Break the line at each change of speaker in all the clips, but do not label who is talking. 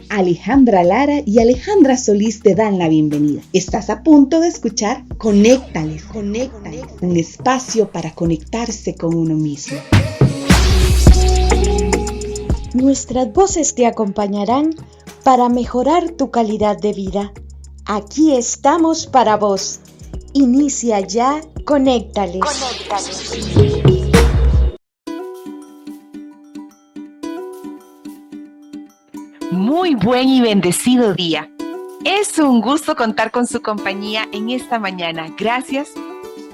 Alejandra Lara y Alejandra Solís te dan la bienvenida. Estás a punto de escuchar Conéctales, un espacio para conectarse con uno mismo.
Nuestras voces te acompañarán para mejorar tu calidad de vida. Aquí estamos para vos. Inicia ya Conéctales.
Muy buen y bendecido día. Es un gusto contar con su compañía en esta mañana. Gracias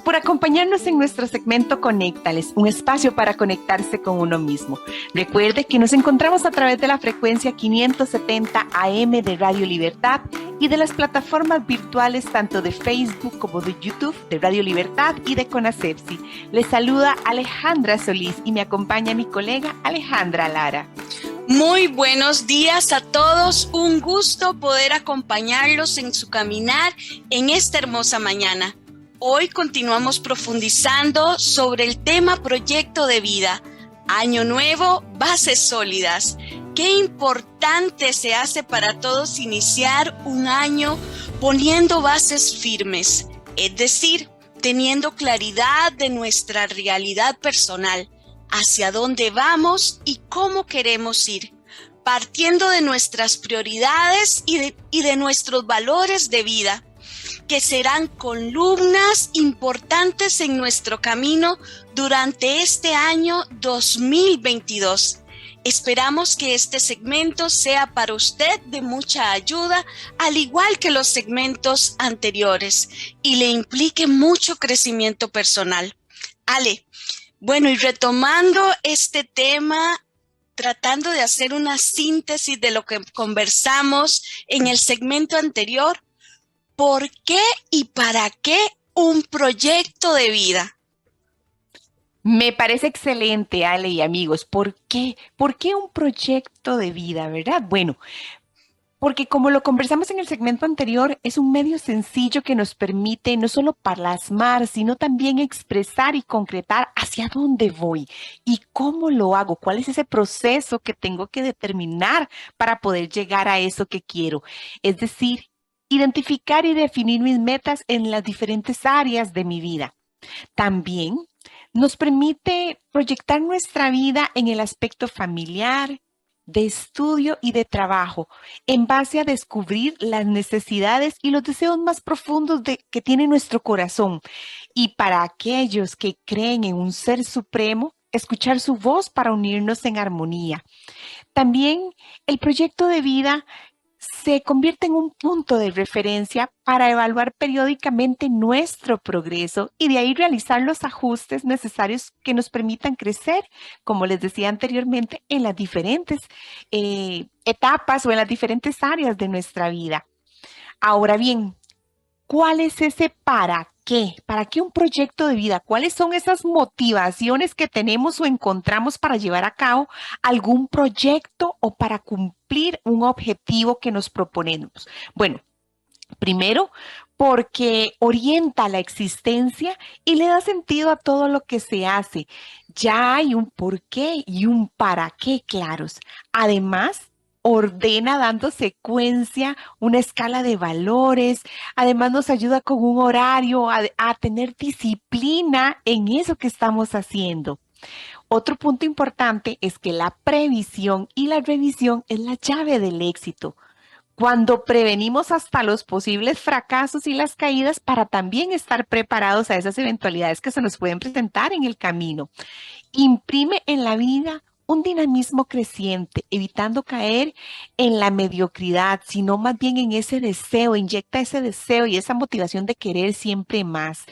por acompañarnos en nuestro segmento Conéctales, un espacio para conectarse con uno mismo. Recuerde que nos encontramos a través de la frecuencia 570 AM de Radio Libertad y de las plataformas virtuales tanto de Facebook como de YouTube, de Radio Libertad y de CONACEPSI. Les saluda Alejandra Solís y me acompaña mi colega Alejandra Lara.
Muy buenos días a todos, un gusto poder acompañarlos en su caminar en esta hermosa mañana. Hoy continuamos profundizando sobre el tema proyecto de vida, año nuevo, bases sólidas. Qué importante se hace para todos iniciar un año poniendo bases firmes, es decir, teniendo claridad de nuestra realidad personal, hacia dónde vamos y cómo queremos ir, partiendo de nuestras prioridades y de nuestros valores de vida, que serán columnas importantes en nuestro camino durante este año 2022. Esperamos que este segmento sea para usted de mucha ayuda, al igual que los segmentos anteriores, y le implique mucho crecimiento personal. Ale, bueno, y retomando este tema, tratando de hacer una síntesis de lo que conversamos en el segmento anterior, ¿por qué y para qué un proyecto de vida?
Me parece excelente, Ale y amigos. ¿Por qué? ¿Por qué un proyecto de vida, verdad? Bueno, porque como lo conversamos en el segmento anterior, es un medio sencillo que nos permite no solo plasmar, sino también expresar y concretar hacia dónde voy y cómo lo hago, cuál es ese proceso que tengo que determinar para poder llegar a eso que quiero. Es decir, identificar y definir mis metas en las diferentes áreas de mi vida. También nos permite proyectar nuestra vida en el aspecto familiar, de estudio y de trabajo, en base a descubrir las necesidades y los deseos más profundos que tiene nuestro corazón. Y para aquellos que creen en un ser supremo, escuchar su voz para unirnos en armonía. También el proyecto de vida se convierte en un punto de referencia para evaluar periódicamente nuestro progreso y de ahí realizar los ajustes necesarios que nos permitan crecer, como les decía anteriormente, en las diferentes etapas o en las diferentes áreas de nuestra vida. Ahora bien, ¿cuál es ese para qué? ¿Para qué un proyecto de vida? ¿Cuáles son esas motivaciones que tenemos o encontramos para llevar a cabo algún proyecto o para cumplir un objetivo que nos proponemos? Bueno, primero, porque orienta la existencia y le da sentido a todo lo que se hace. Ya hay un por qué y un para qué claros. Además, ordena dando secuencia, una escala de valores, además nos ayuda con un horario a tener disciplina en eso que estamos haciendo. Otro punto importante es que la previsión y la revisión es la llave del éxito. Cuando prevenimos hasta los posibles fracasos y las caídas para también estar preparados a esas eventualidades que se nos pueden presentar en el camino. Imprime en la vida un dinamismo creciente, evitando caer en la mediocridad, sino más bien en ese deseo, inyecta ese deseo y esa motivación de querer siempre más.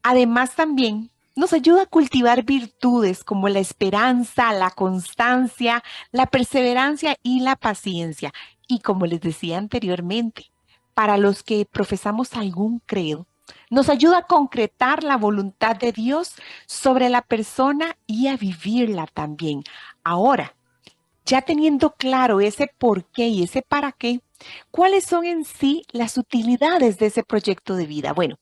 Además también nos ayuda a cultivar virtudes como la esperanza, la constancia, la perseverancia y la paciencia. Y como les decía anteriormente, para los que profesamos algún credo, nos ayuda a concretar la voluntad de Dios sobre la persona y a vivirla también. Ahora, ya teniendo claro ese por qué y ese para qué, ¿cuáles son en sí las utilidades de ese proyecto de vida? Bueno,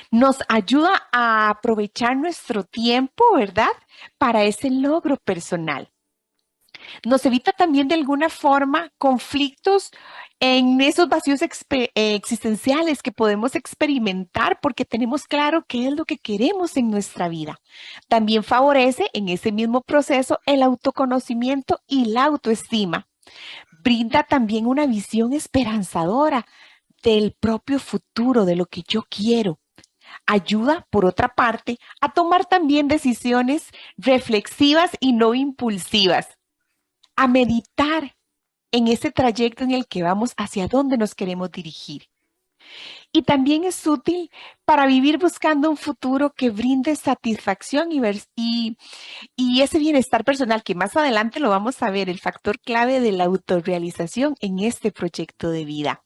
nos ayuda a aprovechar nuestro tiempo, ¿verdad? Para ese logro personal. Nos evita también de alguna forma conflictos en esos vacíos existenciales que podemos experimentar porque tenemos claro qué es lo que queremos en nuestra vida. También favorece en ese mismo proceso el autoconocimiento y la autoestima. Brinda también una visión esperanzadora del propio futuro, de lo que yo quiero. Ayuda, por otra parte, a tomar también decisiones reflexivas y no impulsivas, a meditar en ese trayecto en el que vamos, hacia dónde nos queremos dirigir. Y también es útil para vivir buscando un futuro que brinde satisfacción y ese bienestar personal, que más adelante lo vamos a ver, el factor clave de la autorrealización en este proyecto de vida.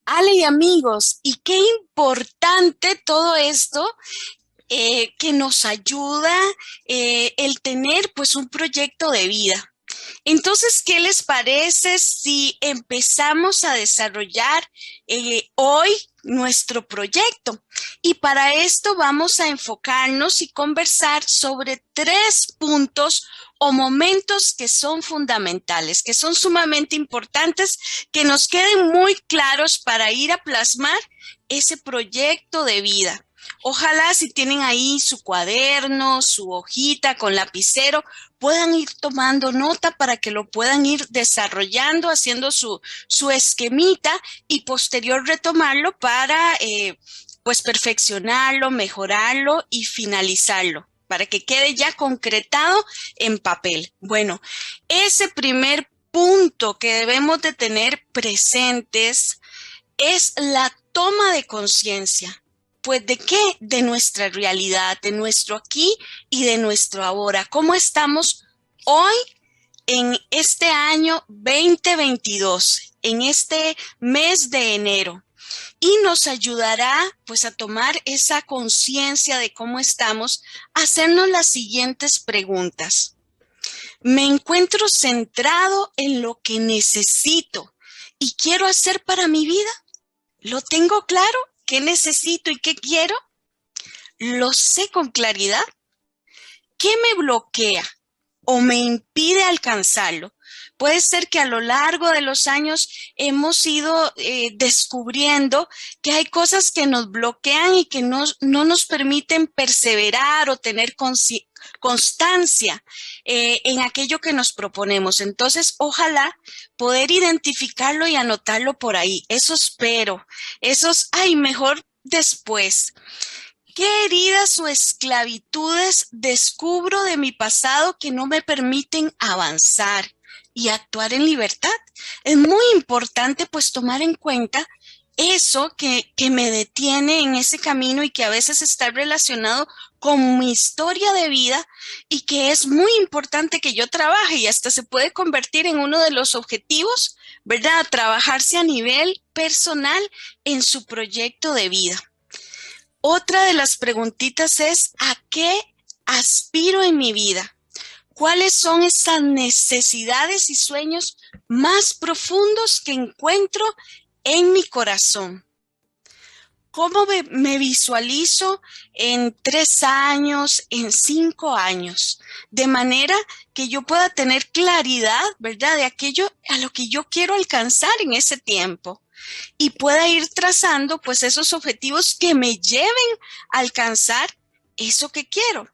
Ale y amigos, y qué importante todo esto que nos ayuda el tener pues un proyecto de vida. Entonces, ¿qué les parece si empezamos a desarrollar hoy nuestro proyecto? Y para esto vamos a enfocarnos y conversar sobre 3 puntos o momentos que son fundamentales, que son sumamente importantes, que nos queden muy claros para ir a plasmar ese proyecto de vida. Ojalá si tienen ahí su cuaderno, su hojita con lapicero, puedan ir tomando nota para que lo puedan ir desarrollando, haciendo su esquemita y posterior retomarlo para pues perfeccionarlo, mejorarlo y finalizarlo, para que quede ya concretado en papel. Bueno, ese primer punto que debemos de tener presentes es la toma de conciencia. Pues ¿de qué? De nuestra realidad, de nuestro aquí y de nuestro ahora. ¿Cómo estamos hoy en este año 2022, en este mes de enero? Y nos ayudará pues a tomar esa conciencia de cómo estamos, a hacernos las siguientes preguntas. ¿Me encuentro centrado en lo que necesito y quiero hacer para mi vida? ¿Lo tengo claro? ¿Qué necesito y qué quiero? ¿Lo sé con claridad? ¿Qué me bloquea o me impide alcanzarlo? Puede ser que a lo largo de los años hemos ido descubriendo que hay cosas que nos bloquean y que no nos permiten perseverar o tener constancia en aquello que nos proponemos. Entonces, ojalá poder identificarlo y anotarlo por ahí. Eso espero. Mejor después. ¿Qué heridas o esclavitudes descubro de mi pasado que no me permiten avanzar y actuar en libertad? Es muy importante pues tomar en cuenta eso que me detiene en ese camino y que a veces está relacionado con mi historia de vida y que es muy importante que yo trabaje y hasta se puede convertir en uno de los objetivos, ¿verdad? Trabajarse a nivel personal en su proyecto de vida. Otra de las preguntitas es, ¿a qué aspiro en mi vida? ¿Cuáles son esas necesidades y sueños más profundos que encuentro en mi corazón? ¿Cómo me visualizo en 3 años, en 5 años? De manera que yo pueda tener claridad, ¿verdad? De aquello a lo que yo quiero alcanzar en ese tiempo. Y pueda ir trazando pues esos objetivos que me lleven a alcanzar eso que quiero.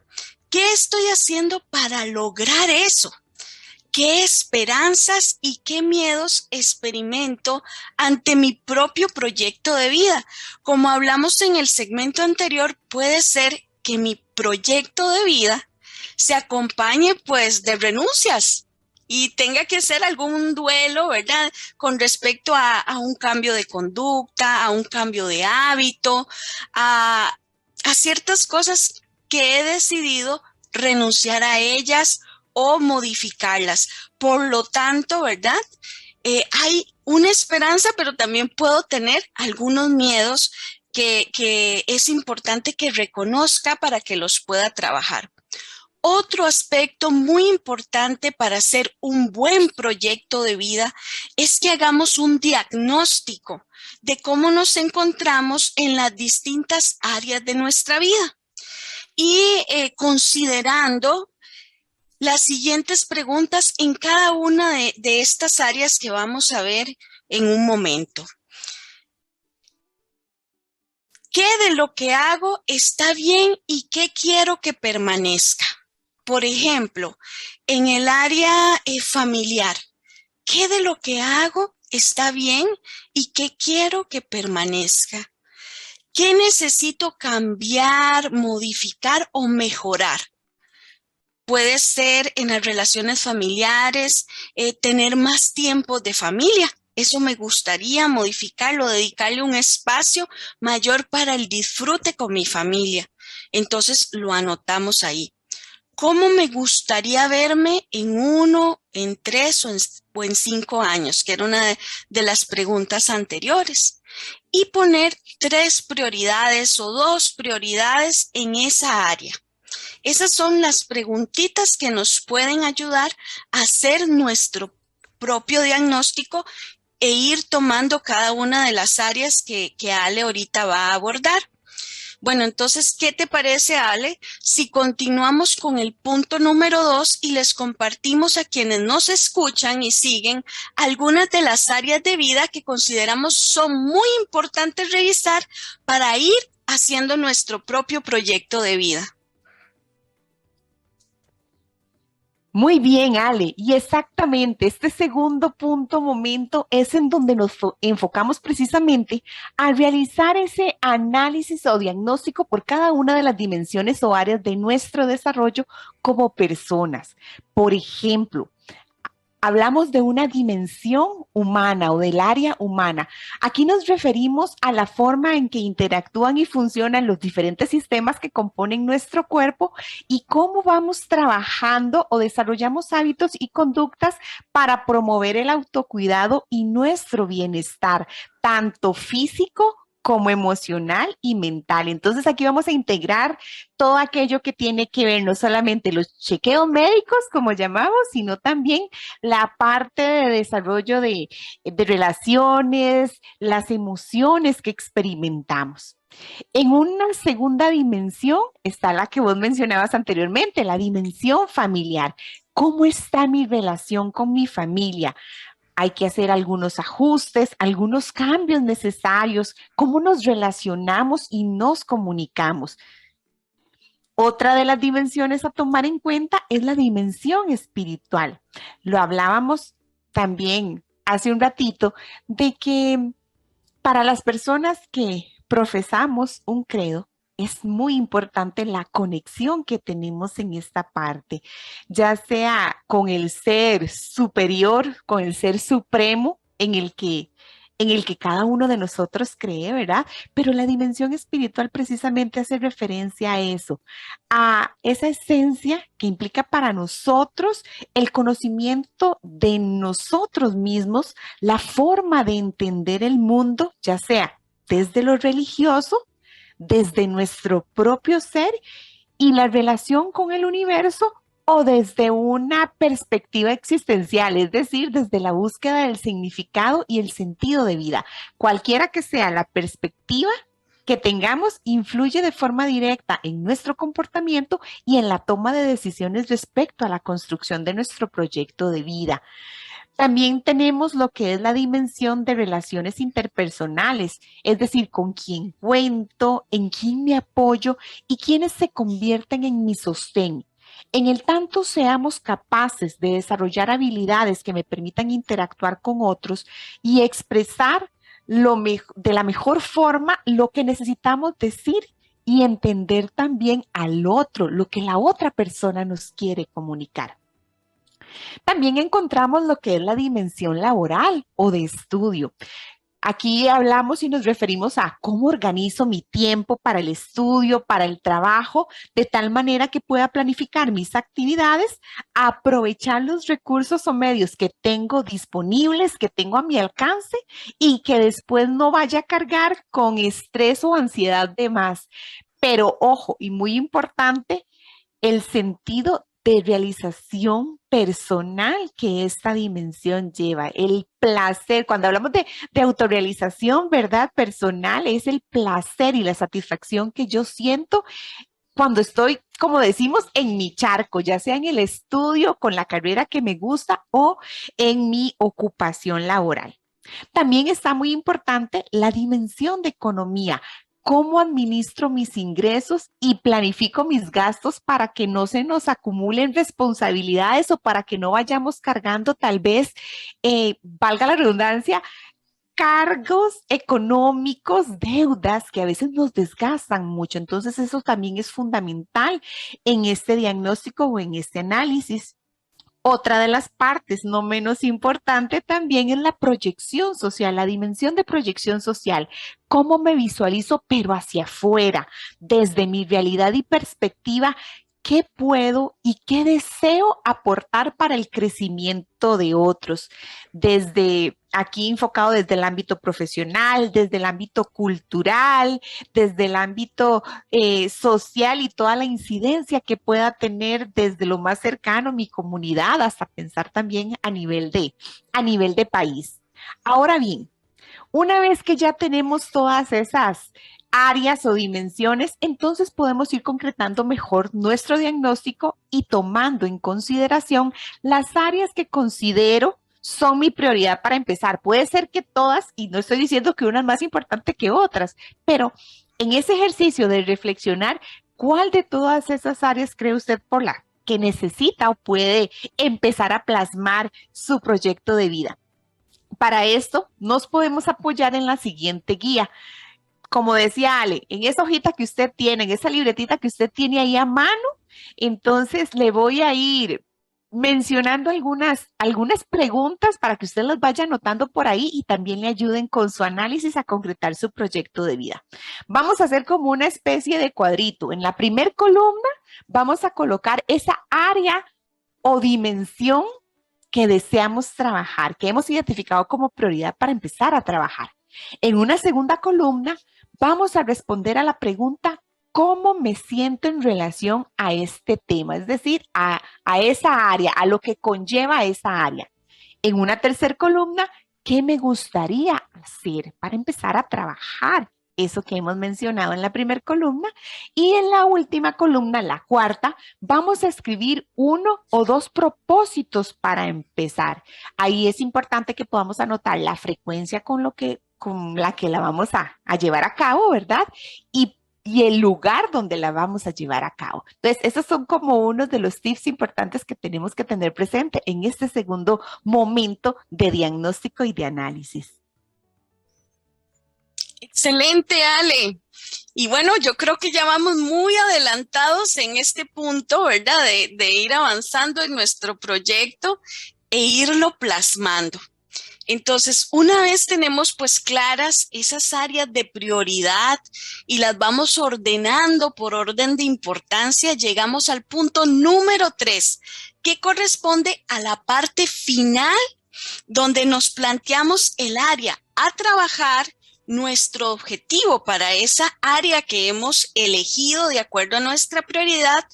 ¿Qué estoy haciendo para lograr eso? ¿Qué esperanzas y qué miedos experimento ante mi propio proyecto de vida? Como hablamos en el segmento anterior, puede ser que mi proyecto de vida se acompañe pues de renuncias y tenga que hacer algún duelo, ¿verdad? Con respecto a un cambio de conducta, a un cambio de hábito, a ciertas cosas que he decidido renunciar a ellas o modificarlas. Por lo tanto, ¿verdad? Hay una esperanza, pero también puedo tener algunos miedos que es importante que reconozca para que los pueda trabajar. Otro aspecto muy importante para hacer un buen proyecto de vida es que hagamos un diagnóstico de cómo nos encontramos en las distintas áreas de nuestra vida y considerando las siguientes preguntas en cada una de estas áreas que vamos a ver en un momento. ¿Qué de lo que hago está bien y qué quiero que permanezca? Por ejemplo, en el área familiar, ¿qué de lo que hago está bien y qué quiero que permanezca? ¿Qué necesito cambiar, modificar o mejorar? Puede ser en las relaciones familiares, tener más tiempo de familia. Eso me gustaría modificarlo, dedicarle un espacio mayor para el disfrute con mi familia. Entonces lo anotamos ahí. ¿Cómo me gustaría verme en 1, en 3 o en 5 años? Que era una de las preguntas anteriores. Y poner 3 prioridades o 2 prioridades en esa área. Esas son las preguntitas que nos pueden ayudar a hacer nuestro propio diagnóstico e ir tomando cada una de las áreas que Ale ahorita va a abordar. Bueno, entonces, ¿qué te parece, Ale, si continuamos con el punto número 2 y les compartimos a quienes nos escuchan y siguen algunas de las áreas de vida que consideramos son muy importantes revisar para ir haciendo nuestro propio proyecto de vida?
Muy bien, Ale. Y exactamente, este segundo momento, es en donde nos enfocamos precisamente a realizar ese análisis o diagnóstico por cada una de las dimensiones o áreas de nuestro desarrollo como personas. Por ejemplo, hablamos de una dimensión humana o del área humana. Aquí nos referimos a la forma en que interactúan y funcionan los diferentes sistemas que componen nuestro cuerpo y cómo vamos trabajando o desarrollamos hábitos y conductas para promover el autocuidado y nuestro bienestar, tanto físico como emocional y mental. Entonces aquí vamos a integrar todo aquello que tiene que ver no solamente los chequeos médicos, como llamamos, sino también la parte de desarrollo de relaciones, las emociones que experimentamos. En una segunda dimensión está la que vos mencionabas anteriormente, la dimensión familiar. ¿Cómo está mi relación con mi familia? Hay que hacer algunos ajustes, algunos cambios necesarios, cómo nos relacionamos y nos comunicamos. Otra de las dimensiones a tomar en cuenta es la dimensión espiritual. Lo hablábamos también hace un ratito de que para las personas que profesamos un credo, es muy importante la conexión que tenemos en esta parte, ya sea con el ser superior, con el ser supremo en el que cada uno de nosotros cree, ¿verdad? Pero la dimensión espiritual precisamente hace referencia a eso, a esa esencia que implica para nosotros el conocimiento de nosotros mismos, la forma de entender el mundo, ya sea desde lo religioso, desde nuestro propio ser y la relación con el universo o desde una perspectiva existencial, es decir, desde la búsqueda del significado y el sentido de vida. Cualquiera que sea la perspectiva que tengamos, influye de forma directa en nuestro comportamiento y en la toma de decisiones respecto a la construcción de nuestro proyecto de vida. También tenemos lo que es la dimensión de relaciones interpersonales, es decir, con quién cuento, en quién me apoyo y quiénes se convierten en mi sostén. En el tanto seamos capaces de desarrollar habilidades que me permitan interactuar con otros y expresar de la mejor forma lo que necesitamos decir y entender también al otro, lo que la otra persona nos quiere comunicar. También encontramos lo que es la dimensión laboral o de estudio. Aquí hablamos y nos referimos a cómo organizo mi tiempo para el estudio, para el trabajo, de tal manera que pueda planificar mis actividades, aprovechar los recursos o medios que tengo disponibles, que tengo a mi alcance y que después no vaya a cargar con estrés o ansiedad de más. Pero ojo, y muy importante, el sentido de realización personal que esta dimensión lleva, el placer, cuando hablamos de autorrealización, ¿verdad? Personal, es el placer y la satisfacción que yo siento cuando estoy, como decimos, en mi charco, ya sea en el estudio, con la carrera que me gusta o en mi ocupación laboral. También está muy importante la dimensión de economía. ¿Cómo administro mis ingresos y planifico mis gastos para que no se nos acumulen responsabilidades o para que no vayamos cargando tal vez, valga la redundancia, cargos económicos, deudas que a veces nos desgastan mucho? Entonces eso también es fundamental en este diagnóstico o en este análisis. Otra de las partes no menos importante también es la proyección social, la dimensión de proyección social. ¿Cómo me visualizo, pero hacia afuera, desde mi realidad y perspectiva? ¿Qué puedo y qué deseo aportar para el crecimiento de otros? Desde aquí enfocado desde el ámbito profesional, desde el ámbito cultural, desde el ámbito social y toda la incidencia que pueda tener desde lo más cercano, mi comunidad, hasta pensar también a nivel de país. Ahora bien, una vez que ya tenemos todas esas áreas o dimensiones, entonces podemos ir concretando mejor nuestro diagnóstico y tomando en consideración las áreas que considero son mi prioridad para empezar. Puede ser que todas, y no estoy diciendo que una es más importante que otras, pero en ese ejercicio de reflexionar, ¿cuál de todas esas áreas cree usted por la que necesita o puede empezar a plasmar su proyecto de vida? Para esto nos podemos apoyar en la siguiente guía. Como decía Ale, en esa hojita que usted tiene, en esa libretita que usted tiene ahí a mano, entonces le voy a ir mencionando algunas preguntas para que usted las vaya anotando por ahí y también le ayuden con su análisis a concretar su proyecto de vida. Vamos a hacer como una especie de cuadrito. En la primer columna vamos a colocar esa área o dimensión que deseamos trabajar, que hemos identificado como prioridad para empezar a trabajar. En una segunda columna vamos a responder a la pregunta, ¿cómo me siento en relación a este tema? Es decir, a esa área, a lo que conlleva esa área. En una tercera columna, ¿qué me gustaría hacer para empezar a trabajar eso que hemos mencionado en la primera columna? Y en la última columna, la cuarta, vamos a escribir 1 o 2 propósitos para empezar. Ahí es importante que podamos anotar la frecuencia con la que la vamos a llevar a cabo, ¿verdad? Y el lugar donde la vamos a llevar a cabo. Entonces, esos son como unos de los tips importantes que tenemos que tener presente en este segundo momento de diagnóstico y de análisis.
Excelente, Ale. Y bueno, yo creo que ya vamos muy adelantados en este punto, ¿verdad? De ir avanzando en nuestro proyecto e irlo plasmando. Entonces, una vez tenemos pues claras esas áreas de prioridad y las vamos ordenando por orden de importancia, llegamos al punto número 3, que corresponde a la parte final, donde nos planteamos el área a trabajar, nuestro objetivo para esa área que hemos elegido de acuerdo a nuestra prioridad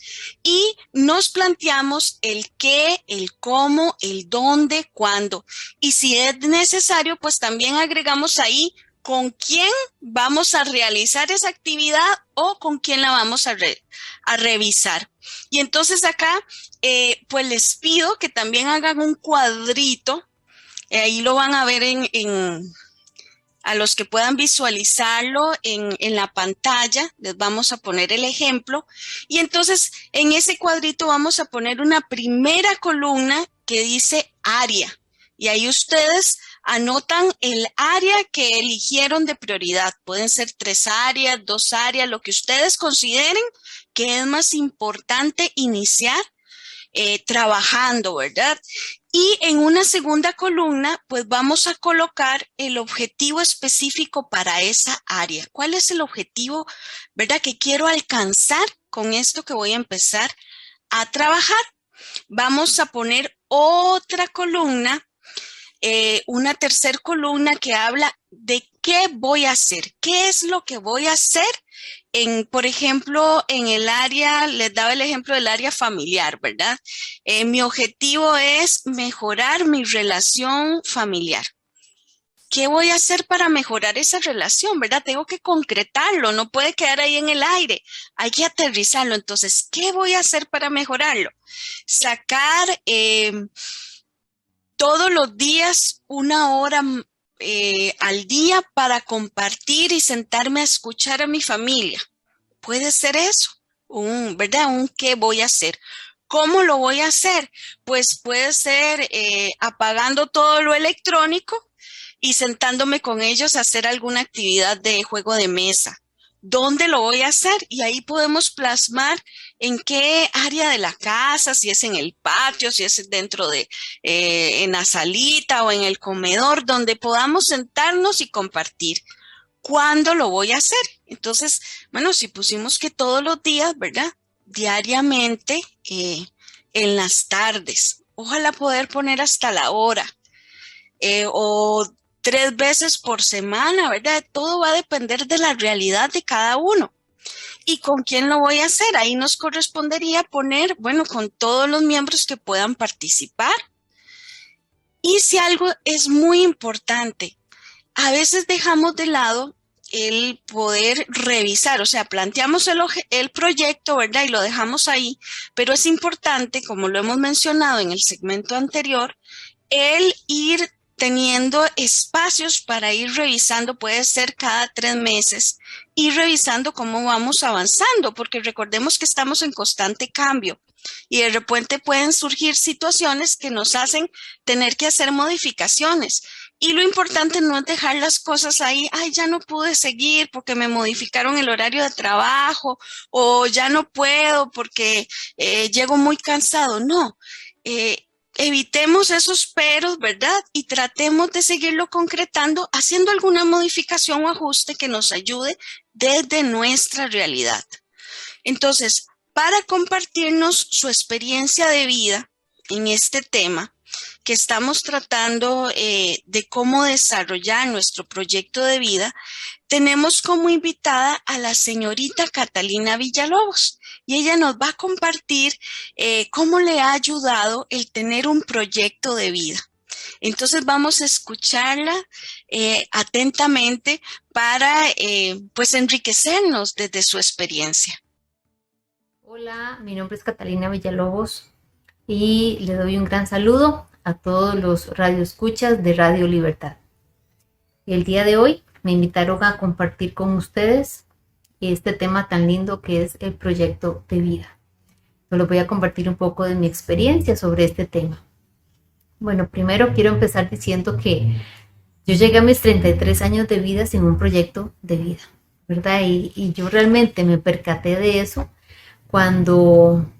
y nos planteamos el qué, el cómo, el dónde, cuándo. Y si es necesario, pues también agregamos ahí con quién vamos a realizar esa actividad o con quién la vamos a revisar. Y entonces acá, pues les pido que también hagan un cuadrito, ahí lo van a ver a los que puedan visualizarlo en la pantalla, les vamos a poner el ejemplo. Y entonces en ese cuadrito vamos a poner una primera columna que dice área. Y ahí ustedes anotan el área que eligieron de prioridad. Pueden ser 3 áreas, 2 áreas, lo que ustedes consideren que es más importante iniciar trabajando, ¿verdad? Y en una segunda columna, pues vamos a colocar el objetivo específico para esa área. ¿Cuál es el objetivo, verdad, que quiero alcanzar con esto que voy a empezar a trabajar? Vamos a poner otra columna, una tercera columna que habla de qué voy a hacer, qué es lo que voy a hacer. Por ejemplo, en el área, les daba el ejemplo del área familiar, ¿verdad? Mi objetivo es mejorar mi relación familiar. ¿qué voy a hacer para mejorar esa relación, verdad? Tengo que concretarlo, no puede quedar ahí en el aire, hay que aterrizarlo. Entonces, ¿qué voy a hacer para mejorarlo? Sacar todos los días una hora al día para compartir y sentarme a escuchar a mi familia. Puede ser eso, ¿verdad? ¿Qué voy a hacer? ¿Cómo lo voy a hacer? Pues puede ser apagando todo lo electrónico y sentándome con ellos a hacer alguna actividad de juego de mesa. ¿Dónde lo voy a hacer? Y ahí podemos plasmar en qué área de la casa, si es en el patio, si es dentro de, en la salita o en el comedor, donde podamos sentarnos y compartir. ¿Cuándo lo voy a hacer? Entonces, bueno, si pusimos que todos los días, ¿verdad? Diariamente, en las tardes. Ojalá poder poner hasta la hora. O 3 veces por semana, ¿verdad? Todo va a depender de la realidad de cada uno. ¿Y con quién lo voy a hacer? Ahí nos correspondería poner, bueno, con todos los miembros que puedan participar. Y si algo es muy importante, a veces dejamos de lado el poder revisar, o sea, planteamos el proyecto, ¿verdad? Y lo dejamos ahí, pero es importante, como lo hemos mencionado en el segmento anterior, el ir teniendo espacios para ir revisando, puede ser cada 3 meses, ir revisando cómo vamos avanzando, porque recordemos que estamos en constante cambio y de repente pueden surgir situaciones que nos hacen tener que hacer modificaciones. Y lo importante no es dejar las cosas ahí, ay, ya no pude seguir porque me modificaron el horario de trabajo o ya no puedo porque llego muy cansado. No, evitemos esos peros, ¿verdad? Y tratemos de seguirlo concretando, haciendo alguna modificación o ajuste que nos ayude desde nuestra realidad. Entonces, para compartirnos su experiencia de vida en este tema, que estamos tratando de cómo desarrollar nuestro proyecto de vida, tenemos como invitada a la señorita Catalina Villalobos y ella nos va a compartir cómo le ha ayudado el tener un proyecto de vida. Entonces vamos a escucharla atentamente para pues enriquecernos desde su experiencia.
Hola, mi nombre es Catalina Villalobos y le doy un gran saludo a todos los radioescuchas de Radio Libertad. El día de hoy me invitaron a compartir con ustedes este tema tan lindo que es el proyecto de vida. Yo les voy a compartir un poco de mi experiencia sobre este tema. Bueno, primero quiero empezar diciendo que yo llegué a mis 33 años de vida sin un proyecto de vida, ¿verdad? Y yo realmente me percaté de eso cuando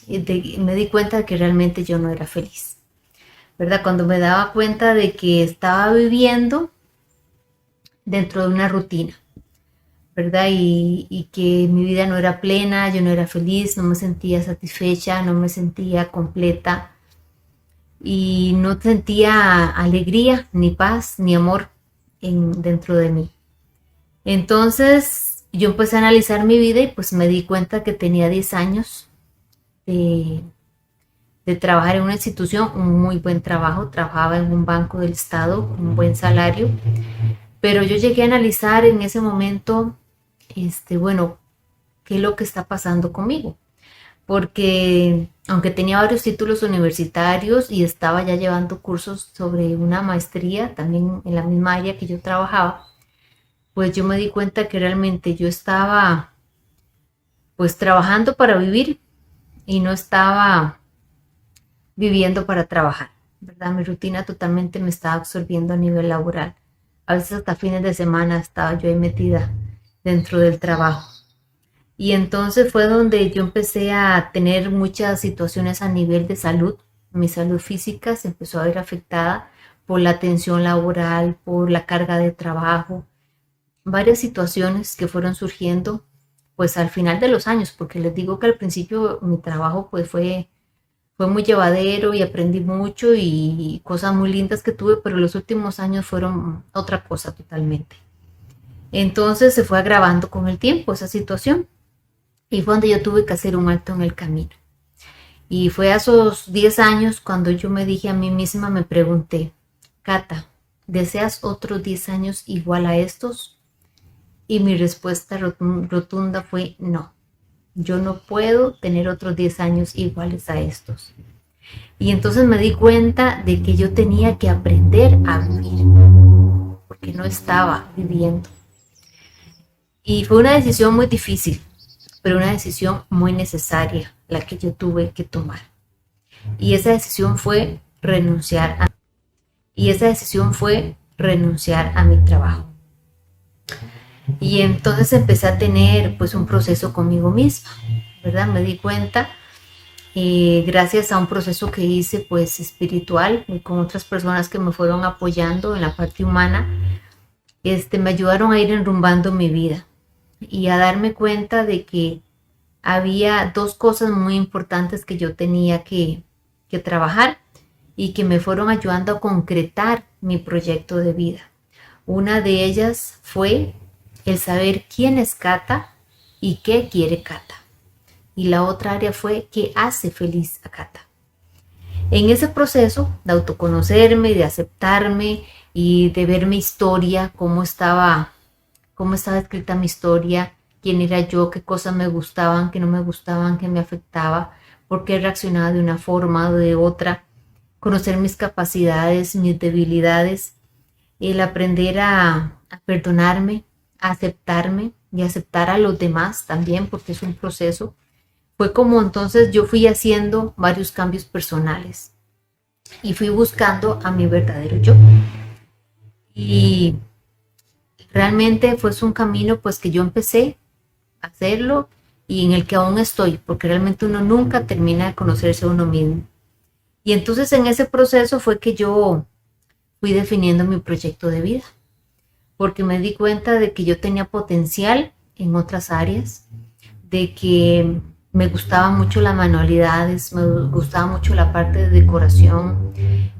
me di cuenta de que realmente yo no era feliz, ¿verdad? Cuando me daba cuenta de que estaba viviendo dentro de una rutina, ¿verdad? Y que mi vida no era plena, yo no era feliz, no me sentía satisfecha, no me sentía completa y no sentía alegría, ni paz, ni amor dentro de mí. Entonces yo empecé a analizar mi vida y pues me di cuenta que tenía 10 años de trabajar en una institución, un muy buen trabajo, trabajaba en un banco del estado con un buen salario, pero yo llegué a analizar en ese momento, bueno, qué es lo que está pasando conmigo, porque aunque tenía varios títulos universitarios y estaba ya llevando cursos sobre una maestría, también en la misma área que yo trabajaba, pues yo me di cuenta que realmente yo estaba pues trabajando para vivir y no estaba viviendo para trabajar, ¿verdad? Mi rutina totalmente me estaba absorbiendo a nivel laboral. A veces hasta fines de semana estaba yo ahí metida dentro del trabajo. Y entonces fue donde yo empecé a tener muchas situaciones a nivel de salud. Mi salud física se empezó a ver afectada por la tensión laboral, por la carga de trabajo, varias situaciones que fueron surgiendo pues al final de los años, porque les digo que al principio mi trabajo pues fue muy llevadero y aprendí mucho y cosas muy lindas que tuve, pero los últimos años fueron otra cosa totalmente. Entonces se fue agravando con el tiempo esa situación y fue donde yo tuve que hacer un alto en el camino. Y fue a esos 10 años cuando yo me dije a mí misma, me pregunté, Cata, ¿deseas otros 10 años igual a estos? Y mi respuesta rotunda fue no. Yo no puedo tener otros 10 años iguales a estos. Y entonces me di cuenta de que yo tenía que aprender a vivir, porque no estaba viviendo. Y fue una decisión muy difícil, pero una decisión muy necesaria la que yo tuve que tomar. Y esa decisión fue renunciar a mi trabajo. Y entonces empecé a tener pues un proceso conmigo misma, ¿verdad? Me di cuenta, gracias a un proceso que hice pues espiritual y con otras personas que me fueron apoyando en la parte humana, me ayudaron a ir enrumbando mi vida y a darme cuenta de que había dos cosas muy importantes que yo tenía que trabajar y que me fueron ayudando a concretar mi proyecto de vida. Una de ellas fue el saber quién es Cata y qué quiere Cata. Y la otra área fue qué hace feliz a Cata. En ese proceso de autoconocerme, de aceptarme y de ver mi historia, cómo estaba escrita mi historia, quién era yo, qué cosas me gustaban, qué no me gustaban, qué me afectaba, por qué reaccionaba de una forma o de otra, conocer mis capacidades, mis debilidades, el aprender a perdonarme, a aceptarme y aceptar a los demás también, porque es un proceso. Fue como entonces yo fui haciendo varios cambios personales y fui buscando a mi verdadero yo. Y realmente fue un camino pues que yo empecé a hacerlo y en el que aún estoy, porque realmente uno nunca termina de conocerse a uno mismo. Y entonces en ese proceso fue que yo fui definiendo mi proyecto de vida, porque me di cuenta de que yo tenía potencial en otras áreas, de que me gustaban mucho las manualidades, me gustaba mucho la parte de decoración,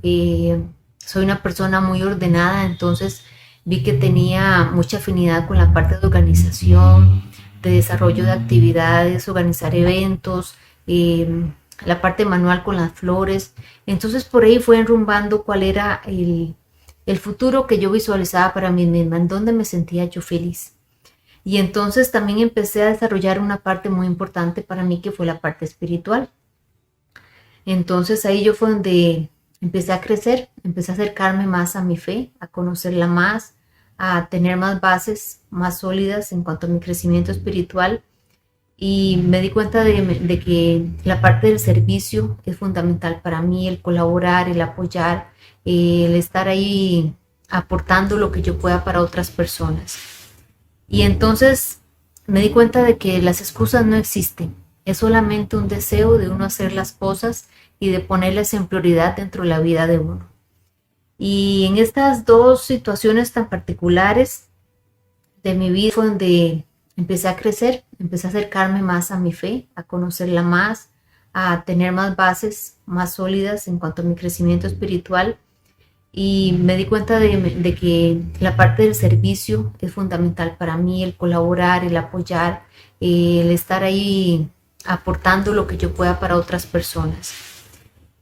soy una persona muy ordenada, entonces vi que tenía mucha afinidad con la parte de organización, de desarrollo de actividades, organizar eventos, la parte manual con las flores. Entonces por ahí fue enrumbando cuál era el futuro que yo visualizaba para mí misma, en dónde me sentía yo feliz. Y entonces también empecé a desarrollar una parte muy importante para mí que fue la parte espiritual. Entonces ahí yo fue donde empecé a crecer, empecé a acercarme más a mi fe, a conocerla más, a tener más bases más sólidas en cuanto a mi crecimiento espiritual. Y me di cuenta de que la parte del servicio es fundamental para mí, el colaborar, el apoyar, el estar ahí aportando lo que yo pueda para otras personas. Y entonces me di cuenta de que las excusas no existen, es solamente un deseo de uno hacer las cosas y de ponerlas en prioridad dentro de la vida de uno. Y en estas dos situaciones tan particulares de mi vida fue donde empecé a crecer, empecé a acercarme más a mi fe, a conocerla más, a tener más bases más sólidas en cuanto a mi crecimiento espiritual. Y me di cuenta de que la parte del servicio es fundamental para mí, el colaborar, el apoyar, el estar ahí aportando lo que yo pueda para otras personas.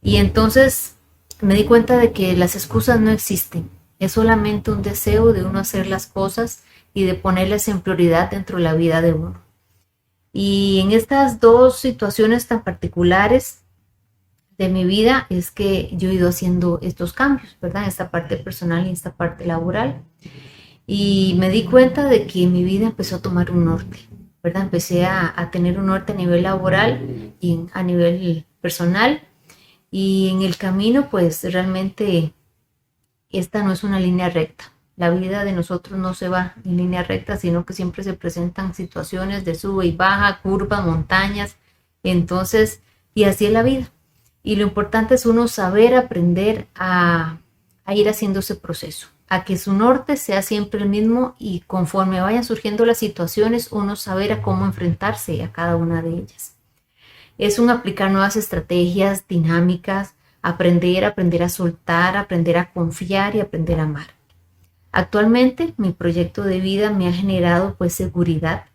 Y entonces me di cuenta de que las excusas no existen, es solamente un deseo de uno hacer las cosas y de ponerlas en prioridad dentro de la vida de uno. Y en estas dos situaciones tan particulares de mi vida es que yo he ido haciendo estos cambios, ¿verdad? Esta parte personal y esta parte laboral. Y me di cuenta de que mi vida empezó a tomar un norte, ¿verdad? Empecé a tener un norte a nivel laboral y a nivel personal. Y en el camino, pues realmente esta no es una línea recta. La vida de nosotros no se va en línea recta, sino que siempre se presentan situaciones de sube y baja, curvas, montañas. Entonces, y así es la vida. Y lo importante es uno saber aprender a ir haciendo ese proceso, a que su norte sea siempre el mismo y conforme vayan surgiendo las situaciones, uno saber a cómo enfrentarse a cada una de ellas. Es un aplicar nuevas estrategias, dinámicas, aprender a soltar, aprender a confiar y aprender a amar. Actualmente mi proyecto de vida me ha generado pues seguridad.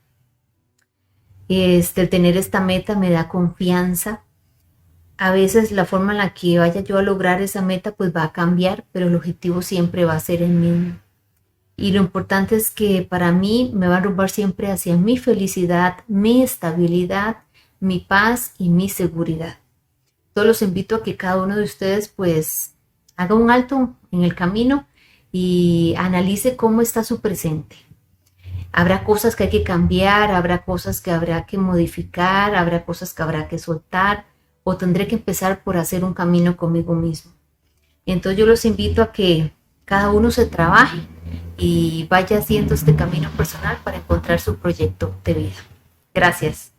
Tener esta meta me da confianza. A veces la forma en la que vaya yo a lograr esa meta pues va a cambiar, pero el objetivo siempre va a ser el mismo. Y lo importante es que para mí me va a rumbar siempre hacia mi felicidad, mi estabilidad, mi paz y mi seguridad. Yo los invito a que cada uno de ustedes pues haga un alto en el camino y analice cómo está su presente. Habrá cosas que hay que cambiar, habrá cosas que habrá que modificar, habrá cosas que habrá que soltar, o tendré que empezar por hacer un camino conmigo mismo. Entonces yo los invito a que cada uno se trabaje y vaya haciendo este camino personal para encontrar su proyecto de vida. Gracias.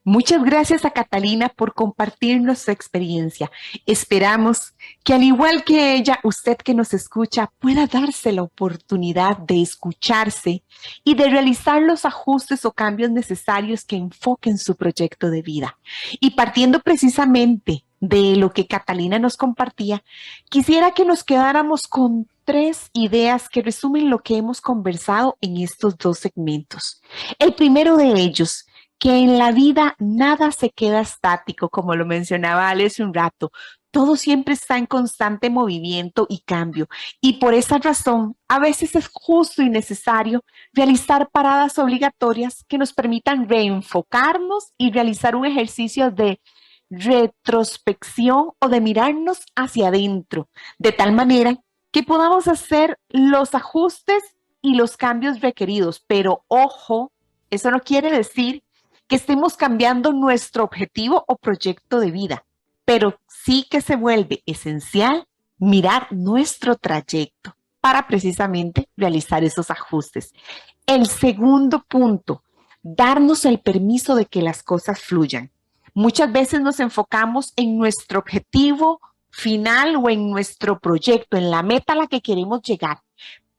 Muchas gracias a Catalina por compartirnos su experiencia. Esperamos que, al igual que ella, usted que nos escucha pueda darse la oportunidad de escucharse y de realizar los ajustes o cambios necesarios que enfoquen su proyecto de vida. Y partiendo precisamente de lo que Catalina nos compartía, quisiera que nos quedáramos con 3 ideas que resumen lo que hemos conversado en estos 2 segmentos. El primero de ellos, que en la vida nada se queda estático, como lo mencionaba Ale hace un rato. Todo siempre está en constante movimiento y cambio. Y por esa razón, a veces es justo y necesario realizar paradas obligatorias que nos permitan reenfocarnos y realizar un ejercicio de retrospección o de mirarnos hacia adentro, de tal manera que podamos hacer los ajustes y los cambios requeridos. Pero ojo, eso no quiere decir que estemos cambiando nuestro objetivo o proyecto de vida, pero sí que se vuelve esencial mirar nuestro trayecto para precisamente realizar esos ajustes. El segundo punto, darnos el permiso de que las cosas fluyan. Muchas veces nos enfocamos en nuestro objetivo final o en nuestro proyecto, en la meta a la que queremos llegar,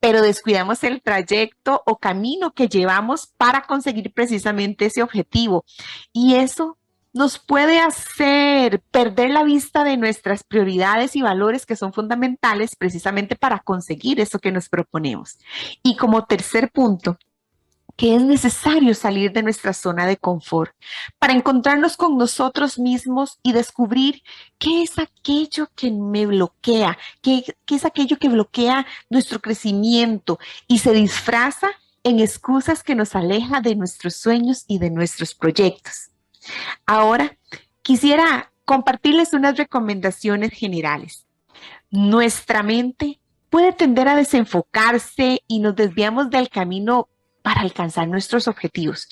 pero descuidamos el trayecto o camino que llevamos para conseguir precisamente ese objetivo. Y eso nos puede hacer perder la vista de nuestras prioridades y valores que son fundamentales precisamente para conseguir eso que nos proponemos. Y como tercer punto, que es necesario salir de nuestra zona de confort para encontrarnos con nosotros mismos y descubrir qué es aquello que me bloquea, qué es aquello que bloquea nuestro crecimiento y se disfraza en excusas que nos aleja de nuestros sueños y de nuestros proyectos. Ahora, quisiera compartirles unas recomendaciones generales. Nuestra mente puede tender a desenfocarse y nos desviamos del camino para alcanzar nuestros objetivos.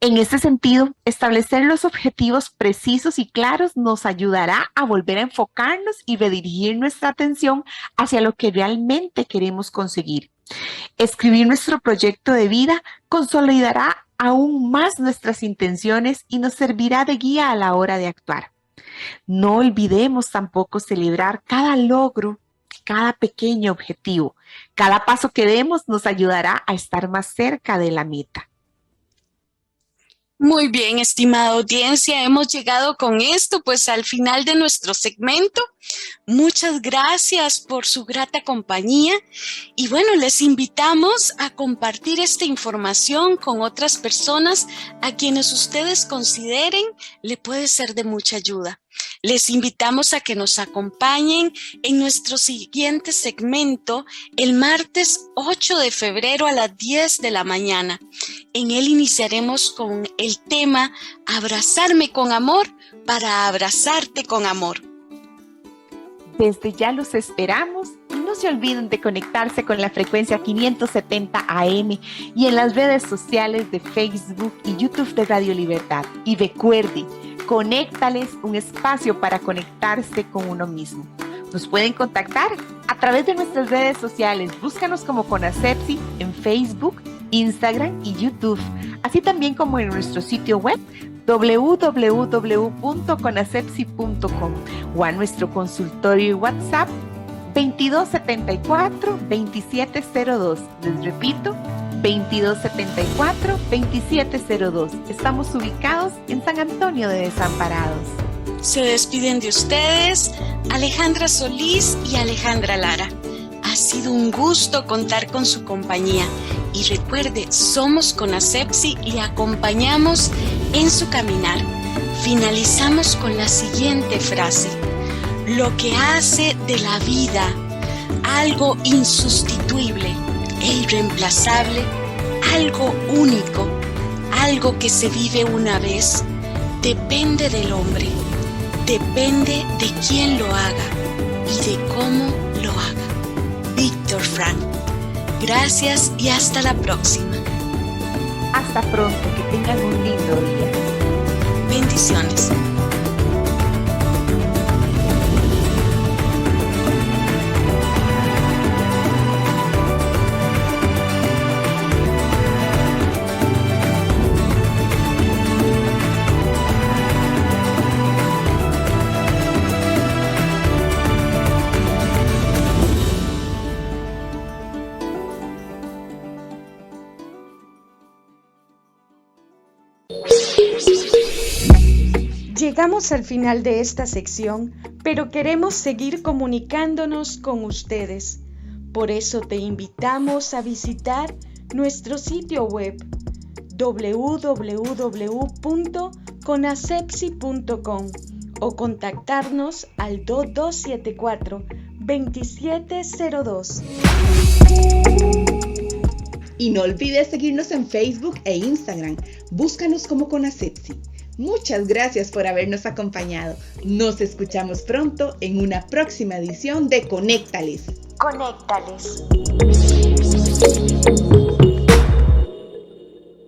En este sentido, establecer los objetivos precisos y claros nos ayudará a volver a enfocarnos y redirigir nuestra atención hacia lo que realmente queremos conseguir. Escribir nuestro proyecto de vida consolidará aún más nuestras intenciones y nos servirá de guía a la hora de actuar. No olvidemos tampoco celebrar cada logro, cada pequeño objetivo. Cada paso que demos nos ayudará a estar más cerca de la meta.
Muy bien, estimada audiencia, hemos llegado con esto pues al final de nuestro segmento. Muchas gracias por su grata compañía y bueno, les invitamos a compartir esta información con otras personas a quienes ustedes consideren le puede ser de mucha ayuda. Les invitamos a que nos acompañen en nuestro siguiente segmento el martes 8 de febrero a las 10 de la mañana. En él iniciaremos con el tema Abrazarme con amor para abrazarte con amor.
Desde ya los esperamos y no se olviden de conectarse con la frecuencia 570 AM y en las redes sociales de Facebook y YouTube de Radio Libertad. Y recuerden, conéctales un espacio para conectarse con uno mismo. Nos pueden contactar a través de nuestras redes sociales. Búscanos como Conasepsi en Facebook, Instagram y YouTube, así también como en nuestro sitio web www.conasepsi.com o a nuestro consultorio y WhatsApp 2274-2702. Les repito, 2274-2702. Estamos ubicados en San Antonio de Desamparados.
Se despiden de ustedes Alejandra Solís y Alejandra Lara. Ha sido un gusto contar con su compañía Y recuerde, somos CONACEPSI y le acompañamos en su caminar. Finalizamos con la siguiente frase: lo que hace de la vida algo insustituible e irreemplazable, algo único, algo que se vive una vez, depende del hombre, depende de quién lo haga y de cómo lo haga. Víctor Frank. Gracias y hasta la próxima.
Hasta pronto, que tengan un lindo día.
Bendiciones.
Llegamos al final de esta sección, pero queremos seguir comunicándonos con ustedes. Por eso te invitamos a visitar nuestro sitio web www.conasepsi.com o contactarnos al 2274-2702.
Y no olvides seguirnos en Facebook e Instagram. Búscanos como CONACEPSI. Muchas gracias por habernos acompañado. Nos escuchamos pronto en una próxima edición de Conéctales.
Conéctales.